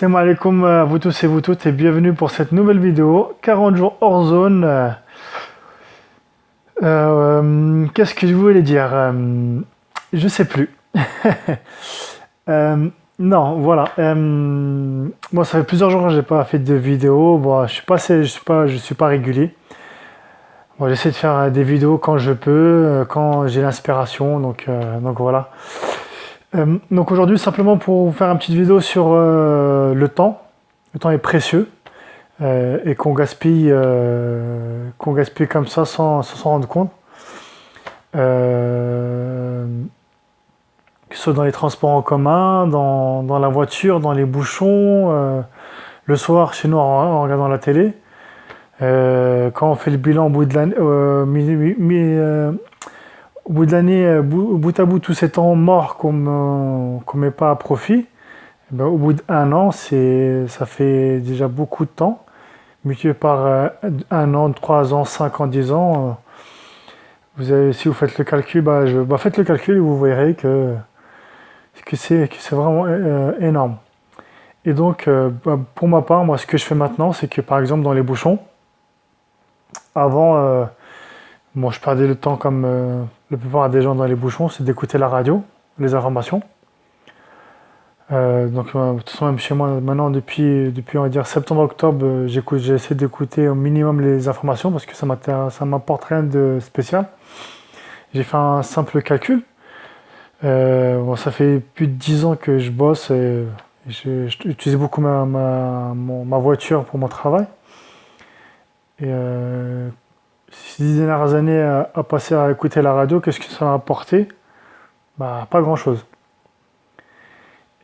Salam alaikum à vous tous et vous toutes et bienvenue pour cette nouvelle vidéo 40 jours hors zone. Qu'est-ce que je voulais dire? Je sais plus. Non, voilà. Bon, ça fait plusieurs jours que j'ai pas fait de vidéo. Bon, je suis pas régulier. Bon, j'essaie de faire des vidéos quand je peux, quand j'ai l'inspiration. Donc voilà. Donc aujourd'hui, simplement pour vous faire une petite vidéo sur le temps. Le temps est précieux. Et qu'on gaspille comme ça sans s'en rendre compte. Que ce soit dans les transports en commun, dans la voiture, dans les bouchons, le soir chez nous en regardant la télé. Quand on fait le bilan au bout de l'année, bout à bout, tous ces temps morts qu'on met pas à profit, ben, au bout d'un an, ça fait déjà beaucoup de temps. Multiplié par un an, 3 ans, 5 ans, 10 ans, si vous faites le calcul, faites le calcul et vous verrez que c'est vraiment énorme. Et donc, pour ma part, moi, ce que je fais maintenant, c'est que par exemple, dans les bouchons, avant, bon, je perdais le temps comme la plupart des gens dans les bouchons, c'est d'écouter la radio, les informations. De toute façon, même chez moi, maintenant, depuis on va dire septembre-octobre, j'essaie d'écouter au minimum les informations parce que ça m'apporte rien de spécial. J'ai fait un simple calcul. Bon, ça fait plus de 10 ans que je bosse et j'utilise beaucoup ma voiture pour mon travail. Et ces 10 dernières années à passer à écouter la radio, qu'est-ce que ça m'a apporté? Bah, pas grand-chose.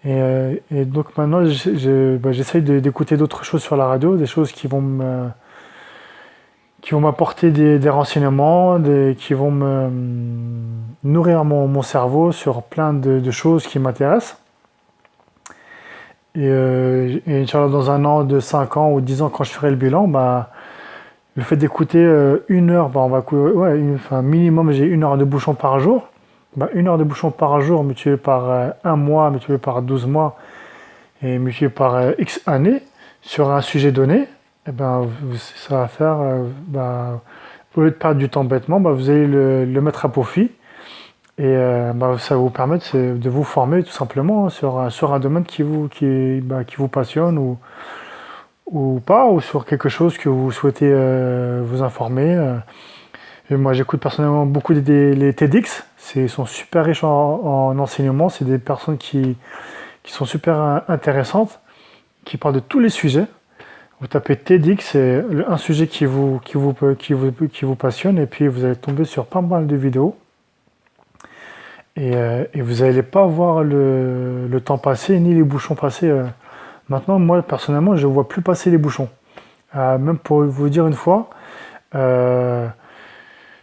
Et donc maintenant, j'essaye d'écouter d'autres choses sur la radio, des choses qui vont m'apporter des renseignements, qui vont me nourrir mon cerveau sur plein de choses qui m'intéressent. Et Inch'Allah, dans un an, de 5 ans ou 10 ans, quand je ferai le bilan, le fait d'écouter 1 heure, minimum, j'ai 1 heure de bouchon par jour. 1 heure de bouchon par jour multiplié par un mois, multiplié par 12 mois et multiplié par X années sur un sujet donné, et ça va faire, au lieu de perdre du temps bêtement, vous allez le mettre à profit et ça va vous permettre de vous former tout simplement sur un domaine qui vous passionne ou pas, ou sur quelque chose que vous souhaitez vous informer. Et moi, j'écoute personnellement beaucoup les TEDx. Ils sont super riches en enseignement. C'est des personnes qui sont super intéressantes, qui parlent de tous les sujets. Vous tapez TEDx, c'est un sujet qui vous passionne, et puis vous allez tomber sur pas mal de vidéos. Et vous n'allez pas voir le temps passer, ni les bouchons passer. Maintenant, moi, personnellement, je ne vois plus passer les bouchons. Même pour vous dire une fois, je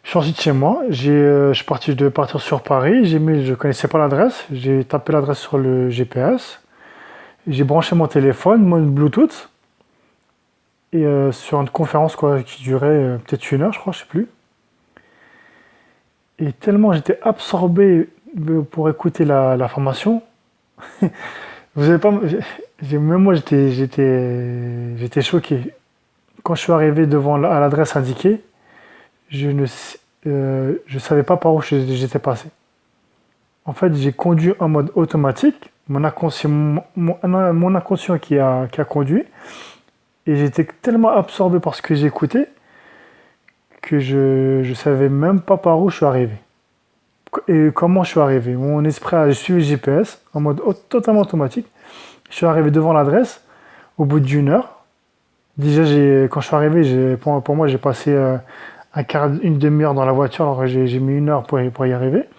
suis sorti de chez moi, je devais partir sur Paris, je connaissais pas l'adresse, j'ai tapé l'adresse sur le GPS, j'ai branché mon téléphone, mon Bluetooth, et sur une conférence qui durait peut-être 1 heure, je crois, je sais plus. Et tellement j'étais absorbé pour écouter la formation, vous savez pas, même moi j'étais choqué. Quand je suis arrivé à l'adresse indiquée, je savais pas par où j'étais passé. En fait, j'ai conduit en mode automatique, mon inconscient qui a conduit, et j'étais tellement absorbé par ce que j'écoutais que je savais même pas par où je suis arrivé. Et comment je suis arrivé. Mon esprit a suivi le GPS en mode totalement automatique. Je suis arrivé devant l'adresse au bout d'1 heure. Déjà, quand je suis arrivé, pour moi, j'ai passé une demi-heure dans la voiture, alors j'ai mis 1 heure pour y arriver.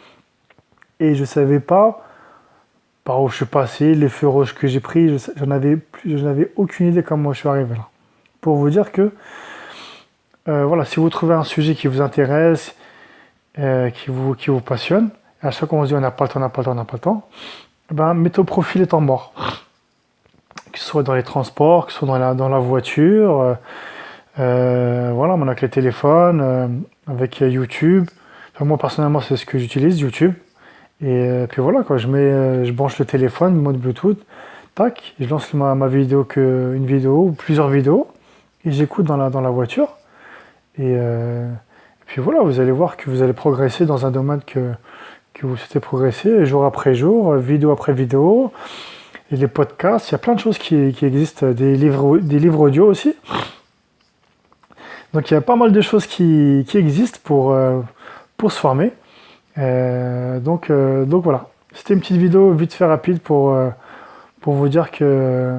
Et je savais pas par où je suis passé, les feux rouges que j'ai pris, je n'avais aucune idée comment je suis arrivé là. Pour vous dire que, voilà, si vous trouvez un sujet qui vous intéresse, qui vous passionne, et à chaque fois on se dit on n'a pas le temps, mettez au profit les temps morts. Que ce soit dans les transports, que ce soit dans la voiture, voilà, avec les téléphones, avec YouTube. Enfin, moi personnellement c'est ce que j'utilise, YouTube. Et puis voilà, je branche le téléphone, mode Bluetooth, tac, je lance ma vidéo, une vidéo ou plusieurs vidéos, et j'écoute dans la voiture. Et puis voilà, vous allez voir que vous allez progresser dans un domaine que vous souhaitez progresser, jour après jour, vidéo après vidéo, et les podcasts, il y a plein de choses qui existent, des livres audio aussi. Donc il y a pas mal de choses qui existent pour se former. Donc voilà, c'était une petite vidéo vite fait rapide pour vous dire que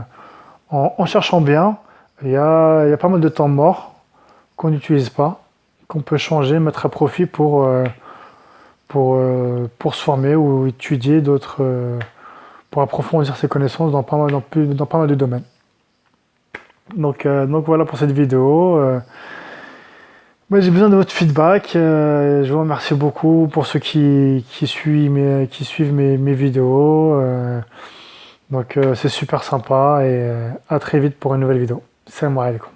en cherchant bien, il y a pas mal de temps mort qu'on n'utilise pas, qu'on peut changer, mettre à profit pour se former ou étudier d'autres, pour approfondir ses connaissances dans pas mal de domaines. Donc voilà pour cette vidéo. J'ai besoin de votre feedback. Je vous remercie beaucoup pour ceux qui suivent mes vidéos. Donc c'est super sympa et à très vite pour une nouvelle vidéo. Salam alaikum.